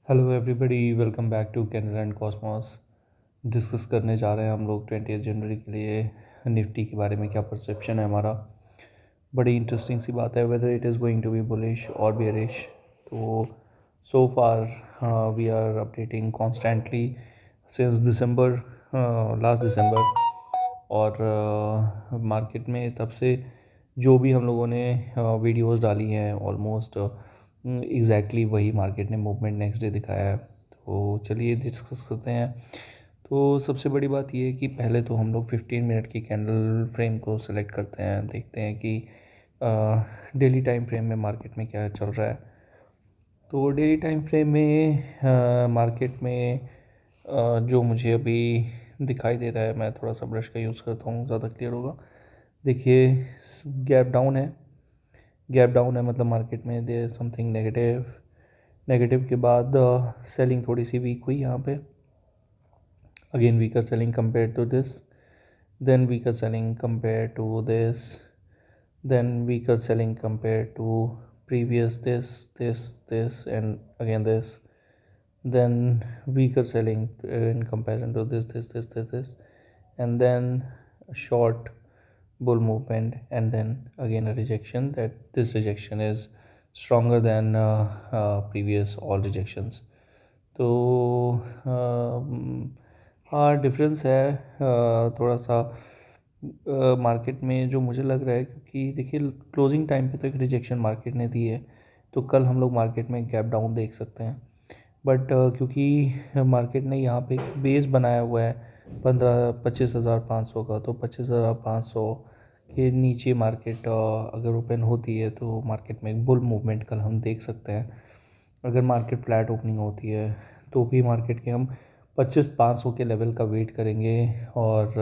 Hello everybody, welcome back to Canara and Cosmos. Discuss करने जा रहे हैं हम लोग 20 जनवरी के लिए निफ्टी के बारे में क्या परसेप्शन है हमारा। बड़ी इंटरेस्टिंग सी बात है, whether it is going to be bullish और बेरिश। तो so far we are updating constantly since December, last December. और मार्केट में तब से जो भी हम लोगों ने वीडियोस डाली हैं ऑलमोस्ट एग्जैक्टली वही मार्केट ने मूवमेंट नेक्स्ट डे दिखाया है। तो चलिए डिस्कस करते हैं। तो सबसे बड़ी बात ये है कि पहले तो हम लोग 15 मिनट की कैंडल फ्रेम को सिलेक्ट करते हैं, देखते हैं कि डेली टाइम फ्रेम में मार्केट में क्या चल रहा है। तो डेली टाइम फ्रेम में मार्केट में जो मुझे अभी दिखाई दे रहा है, मैं थोड़ा सा ब्रश का यूज़ करता हूँ, ज़्यादा क्लियर होगा। देखिए, गैप डाउन है। गैप डाउन है मतलब मार्केट में देयर समथिंग नेगेटिव। नेगेटिव के बाद सेलिंग थोड़ी सी वीक हुई यहाँ पे। Again weaker selling compare to this, then weaker selling compare to this, then weaker selling compared to previous this and again this, then weaker selling in comparison to this, and then a short bull movement, and then again a rejection. That this rejection is stronger than previous all rejections. तो हाँ, difference है थोड़ा सा market में जो मुझे लग रहा है, क्योंकि देखिए क्लोजिंग टाइम पे तो एक रिजेक्शन मार्केट ने दी है, तो कल हम लोग मार्केट में गैप डाउन देख सकते हैं। बट क्योंकि मार्केट ने यहाँ पे एक बेस बनाया हुआ है 25,500 का, तो 25,500 के नीचे मार्केट अगर ओपन होती है तो मार्केट में एक बुल मूवमेंट कल हम देख सकते हैं। अगर मार्केट फ्लैट ओपनिंग होती है तो भी मार्केट के हम 25,500 के लेवल का वेट करेंगे, और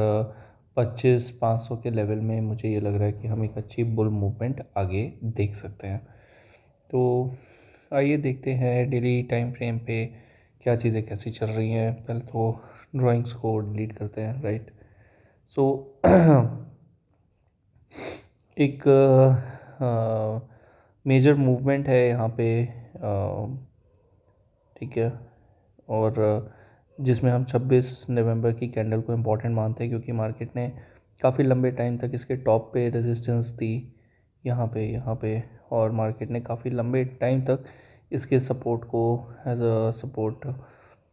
25,500 के लेवल में मुझे ये लग रहा है कि हम एक अच्छी बुल मूवमेंट आगे देख सकते हैं। तो आइए देखते हैं डेली टाइम फ्रेम पे क्या चीज़ें कैसी चल रही हैं। पहले तो ड्राइंग्स को डिलीट करते हैं, राइट। सो एक मेजर मूवमेंट है यहाँ पे, ठीक है। और जिसमें हम 26 नवंबर की कैंडल को इम्पॉर्टेंट मानते हैं, क्योंकि मार्केट ने काफ़ी लंबे टाइम तक इसके टॉप पे रेजिस्टेंस दी, यहाँ पे। और मार्केट ने काफ़ी लंबे टाइम तक इसके सपोर्ट को एज अ सपोर्ट,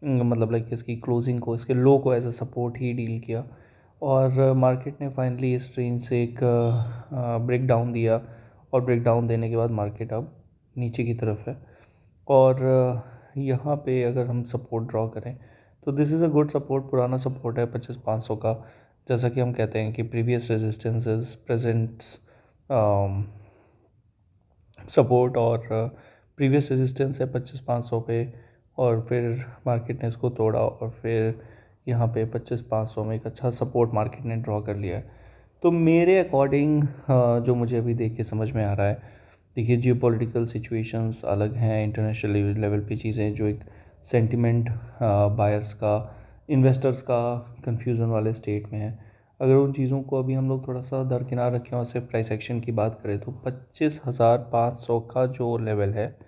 मतलब लाइक इसकी क्लोजिंग को, इसके लो को एज अ सपोर्ट ही डील किया। और मार्केट ने फाइनली इस रेंज से एक ब्रेक डाउन दिया, और ब्रेक डाउन देने के बाद मार्केट अब नीचे की तरफ है। और यहाँ पे अगर हम सपोर्ट ड्रॉ करें तो this is a good support, पुराना सपोर्ट है 25,500 का। जैसा कि हम कहते हैं कि प्रीवियस रेजिस्टेंसेस प्रेजेंट्स सपोर्ट, और प्रीवियस रेजिस्टेंस है 25,500 पे, और फिर मार्केट ने इसको तोड़ा, और फिर यहाँ पे 25,500 में एक अच्छा सपोर्ट मार्केट ने ड्रॉ कर लिया है। तो मेरे अकॉर्डिंग जो मुझे अभी देख के समझ में आ रहा है, देखिए जियोपॉलिटिकल सिचुएशंस अलग हैं, इंटरनेशनल लेवल पे चीज़ें जो एक सेंटिमेंट बायर्स का, इन्वेस्टर्स का कन्फ्यूज़न वाले स्टेट में है। अगर उन चीज़ों को अभी हम लोग थोड़ा सा दरकिनार रखें और सिर्फ प्राइस एक्शन की बात करें, तो 25,500 का जो लेवल है,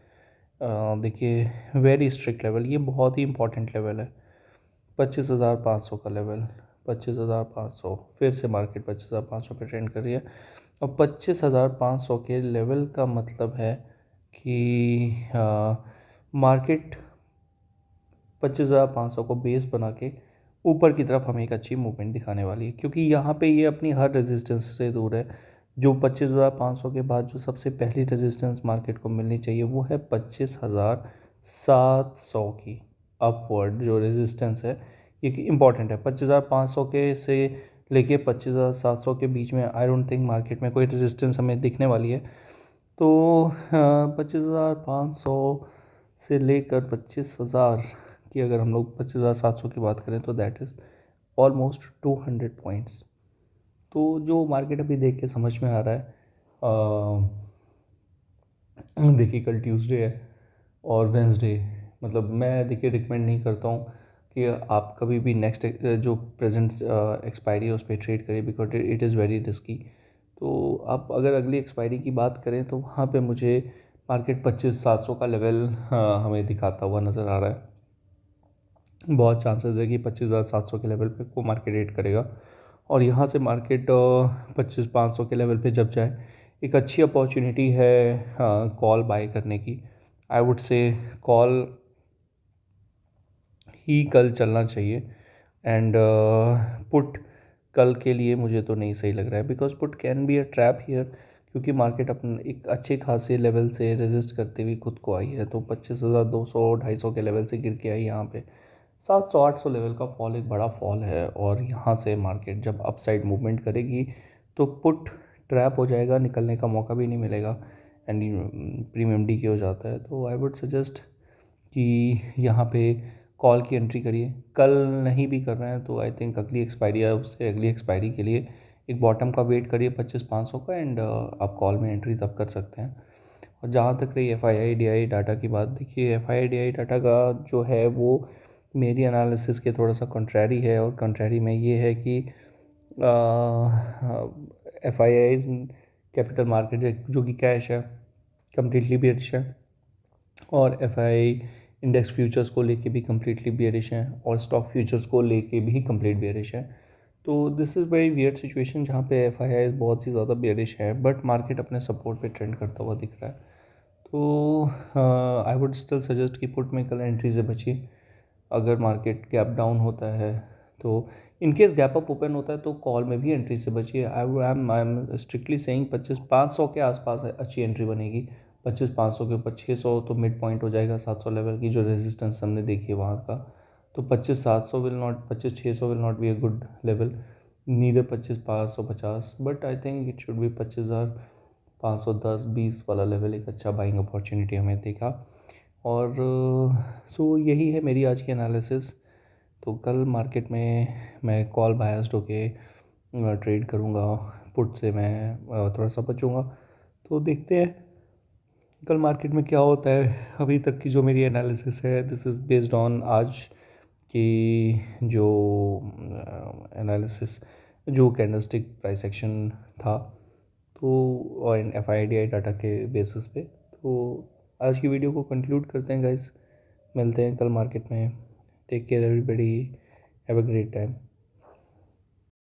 देखिए वेरी स्ट्रिक्ट लेवल, ये बहुत ही इंपॉर्टेंट लेवल है। 25,500 का लेवल, 25,500, फिर से मार्केट 25,500 पे ट्रेंड कर रही है। और 25,500 के लेवल का मतलब है कि मार्केट 25,500 को बेस बना के ऊपर की तरफ हमें एक अच्छी मूवमेंट दिखाने वाली है, क्योंकि यहाँ पे ये अपनी हर रेजिस्टेंस से दूर है। जो 25,500 के बाद जो सबसे पहली रेजिस्टेंस मार्केट को मिलनी चाहिए वो है 25,700 की अपवर्ड जो रेजिस्टेंस है, ये इम्पॉर्टेंट है। 25,500 के से लेके 25,700 के बीच में आई डोंट थिंक मार्केट में कोई रेजिस्टेंस हमें दिखने वाली है। तो 25,500 से लेकर 25,000 की अगर हम लोग 25,700 की बात करें तो दैट इज़ ऑलमोस्ट 200 पॉइंट्स। तो जो मार्केट अभी देख के समझ में आ रहा है, देखिए कल ट्यूसडे है और वेंसडे, मतलब मैं देखिए रिकमेंड नहीं करता हूँ कि आप कभी भी नेक्स्ट जो प्रेजेंट एक्सपायरी है उस पर ट्रेड करिए, because it is very risky. तो आप अगर अगली एक्सपायरी की बात करें तो वहाँ पे मुझे मार्केट 25,700 का लेवल हमें दिखाता हुआ नज़र आ रहा है। बहुत चांसेस है कि 25,700 के लेवल पे को मार्केट रेट करेगा और यहाँ से मार्केट 25,500 के लेवल पे जब जाए एक अच्छी अपॉर्चुनिटी है कॉल बाय करने की। आई वुड से कॉल ही कल चलना चाहिए एंड पुट कल के लिए मुझे तो नहीं सही लग रहा है, because put can be a trap here, क्योंकि मार्केट अपने एक अच्छे खासे लेवल से रेजिस्ट करते हुए खुद को आई है। तो 25,200 250 के लेवल से गिर के आई यहाँ पे 700 800 लेवल का फॉल एक बड़ा फॉल है। और यहाँ से मार्केट जब अपसाइड मूवमेंट करेगी तो पुट ट्रैप हो जाएगा, निकलने का मौका भी नहीं मिलेगा एंड प्रीमियम डी के हो जाता है। तो आई वुड सजेस्ट कि यहाँ पे कॉल की एंट्री करिए। कल नहीं भी कर रहे हैं तो आई थिंक अगली एक्सपायरी है, उससे अगली एक्सपायरी के लिए एक बॉटम का वेट करिए 25,500 का एंड आप कॉल में एंट्री तब कर सकते हैं। और जहाँ तक रही FII-DI डाटा की बात, देखिए FII-DI डाटा का जो है वो मेरी एनालिसिस के थोड़ा सा कंट्रैरी है। और कंट्रैरी में ये है कि FIIs कैपिटल मार्केट जो कि कैश है कम्प्लीटली बेरिश है, और FII इंडेक्स फ्यूचर्स को लेके भी कम्प्लीटली बेरिश है, और स्टॉक फ्यूचर्स को लेके भी कम्प्लीट बेरिश है। तो this is very weird situation जहाँ पे FII बहुत ही ज़्यादा बेरिश है बट मार्केट अपने सपोर्ट पे ट्रेंड करता हुआ दिख रहा है। तो आई वुड स्टिल सजेस्ट कि पुट में कल एंट्री से बचिए। अगर मार्केट गैप डाउन होता है तो इनकेस गैप अप ओपन होता है तो कॉल में भी एंट्री से बचिए। आई एम स्ट्रिक्टली सेइंग 25,500 के आसपास अच्छी एंट्री बनेगी। 25,500 के ऊपर 600 तो मिड पॉइंट हो जाएगा 700 लेवल की जो रेजिस्टेंस हमने देखी है वहाँ का। तो 25,700 will not 25,600 will not be a good level, neither 25,550, but I think it should be 25,510-20 वाला लेवल एक अच्छा बाइंग अपॉर्चुनिटी हमें देखा। और सो यही है मेरी आज की एनालिसिस। तो कल मार्केट में मैं कॉल बायस्ड होके ट्रेड करूँगा, पुट से मैं थोड़ा सा बचूँगा। तो देखते हैं कल मार्केट में क्या होता है। अभी तक की जो मेरी एनालिसिस है दिस इज़ बेस्ड ऑन आज की जो एनालिसिस जो कैंडलस्टिक प्राइस एक्शन था, तो और FII-DI डाटा के बेसिस पे। तो आज की वीडियो को कंक्लूड करते हैं गाइस, मिलते हैं कल मार्केट में। Take care everybody, have a great time.